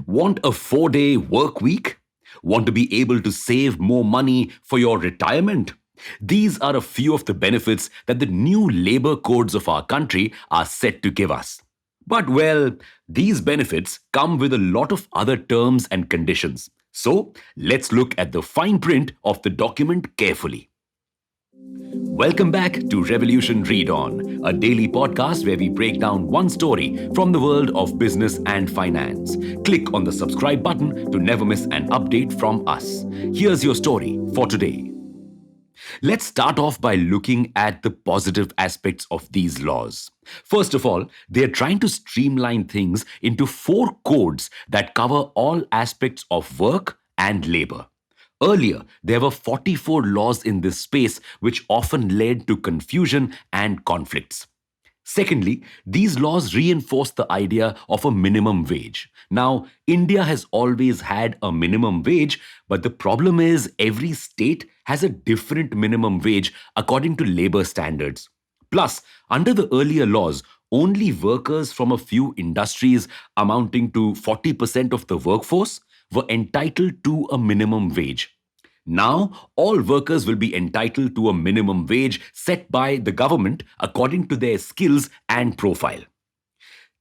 Want a 4-day work week? Want to be able to save more money for your retirement? These are a few of the benefits that the new labor codes of our country are set to give us. But well, these benefits come with a lot of other terms and conditions. So let's look at the fine print of the document carefully. Welcome back to Revolution Read On, a daily podcast where we break down one story from the world of business and finance. Click on the subscribe button to never miss an update from us. Here's your story for today. Let's start off by looking at the positive aspects of these laws. First of all, they are trying to streamline things into four codes that cover all aspects of work and labor. Earlier, there were 44 laws in this space, which often led to confusion and conflicts. Secondly, these laws reinforce the idea of a minimum wage. Now, India has always had a minimum wage, but the problem is every state has a different minimum wage according to labor standards. Plus, under the earlier laws, only workers from a few industries amounting to 40% of the workforce were entitled to a minimum wage. Now, all workers will be entitled to a minimum wage set by the government according to their skills and profile.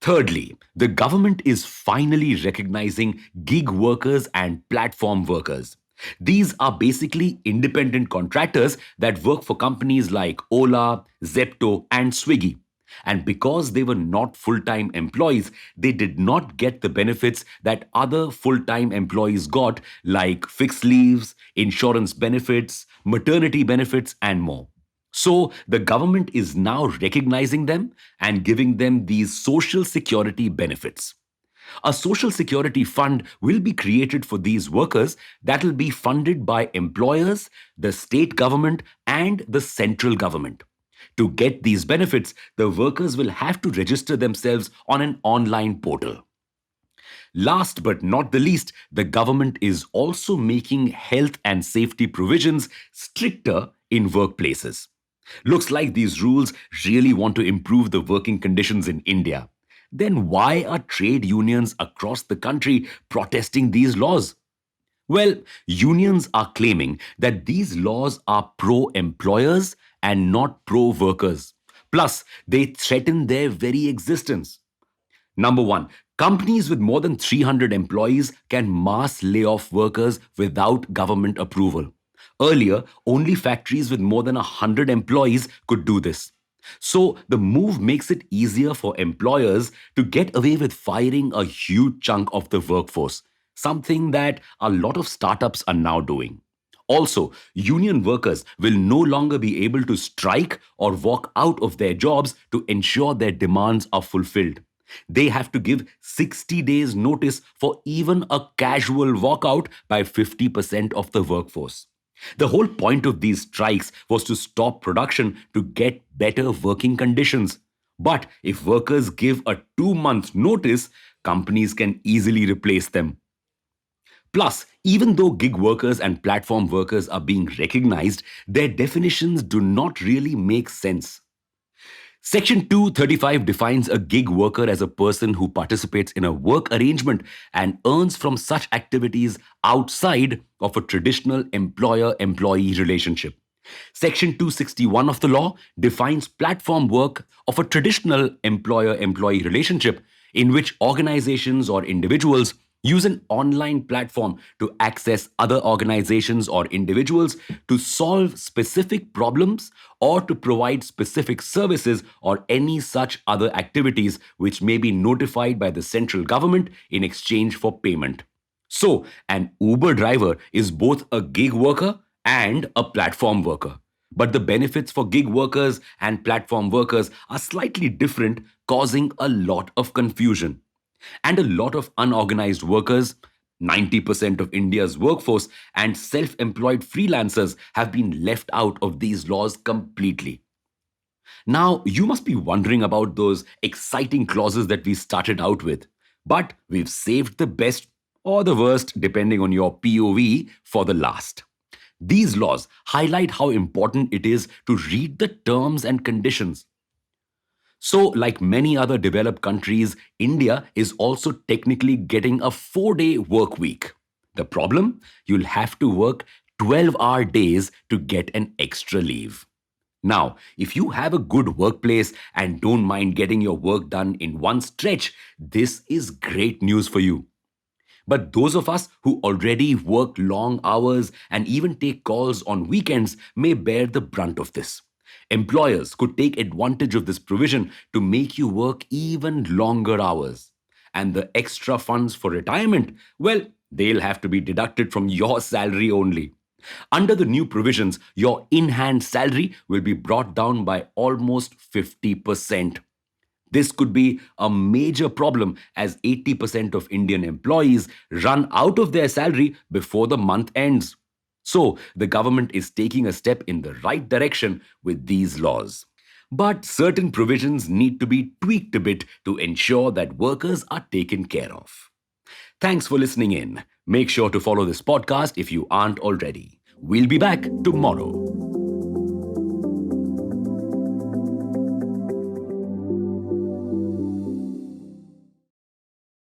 Thirdly, the government is finally recognizing gig workers and platform workers. These are basically independent contractors that work for companies like Ola, Zepto, and Swiggy. And because they were not full time employees, they did not get the benefits that other full time employees got, like fixed leaves, insurance benefits, maternity benefits, and more. So the government is now recognizing them and giving them these social security benefits. A social security fund will be created for these workers that will be funded by employers, the state government, and the central government. To get these benefits, the workers will have to register themselves on an online portal. Last but not the least, the government is also making health and safety provisions stricter in workplaces. Looks like these rules really want to improve the working conditions in India. Then why are trade unions across the country protesting these laws? Well, unions are claiming that these laws are pro employers and not pro workers. Plus, they threaten their very existence. Number one, companies with more than 300 employees can mass lay off workers without government approval. Earlier, only factories with more than 100 employees could do this. So, the move makes it easier for employers to get away with firing a huge chunk of the workforce, something that a lot of startups are now doing. Also, union workers will no longer be able to strike or walk out of their jobs to ensure their demands are fulfilled. They have to give 60 days notice for even a casual walkout by 50% of the workforce. The whole point of these strikes was to stop production to get better working conditions. But if workers give a 2 month notice, companies can easily replace them. Plus, even though gig workers and platform workers are being recognized, their definitions do not really make sense. Section 235 defines a gig worker as a person who participates in a work arrangement and earns from such activities outside of a traditional employer employee relationship. Section 261 of the law defines platform work of a traditional employer employee relationship in which organizations or individuals use an online platform to access other organizations or individuals to solve specific problems or to provide specific services or any such other activities which may be notified by the central government in exchange for payment. So, an Uber driver is both a gig worker and a platform worker. But the benefits for gig workers and platform workers are slightly different, causing a lot of confusion. And a lot of unorganized workers, 90% of India's workforce, and self employed freelancers have been left out of these laws completely. Now, you must be wondering about those exciting clauses that we started out with, but we've saved the best or the worst, depending on your POV, for the last. These laws highlight how important it is to read the terms and conditions. So, like many other developed countries, India is also technically getting a 4-day work week. The problem? You'll have to work 12-hour days to get an extra leave. Now, if you have a good workplace and don't mind getting your work done in one stretch, this is great news for you. But those of us who already work long hours and even take calls on weekends may bear the brunt of this. Employers could take advantage of this provision to make you work even longer hours. And the extra funds for retirement, well, they'll have to be deducted from your salary only. Under the new provisions, your in hand salary will be brought down by almost 50%. This could be a major problem as 80% of Indian employees run out of their salary before the month ends. So, the government is taking a step in the right direction with these laws. But certain provisions need to be tweaked a bit to ensure that workers are taken care of. Thanks for listening in. Make sure to follow this podcast if you aren't already. We'll be back tomorrow.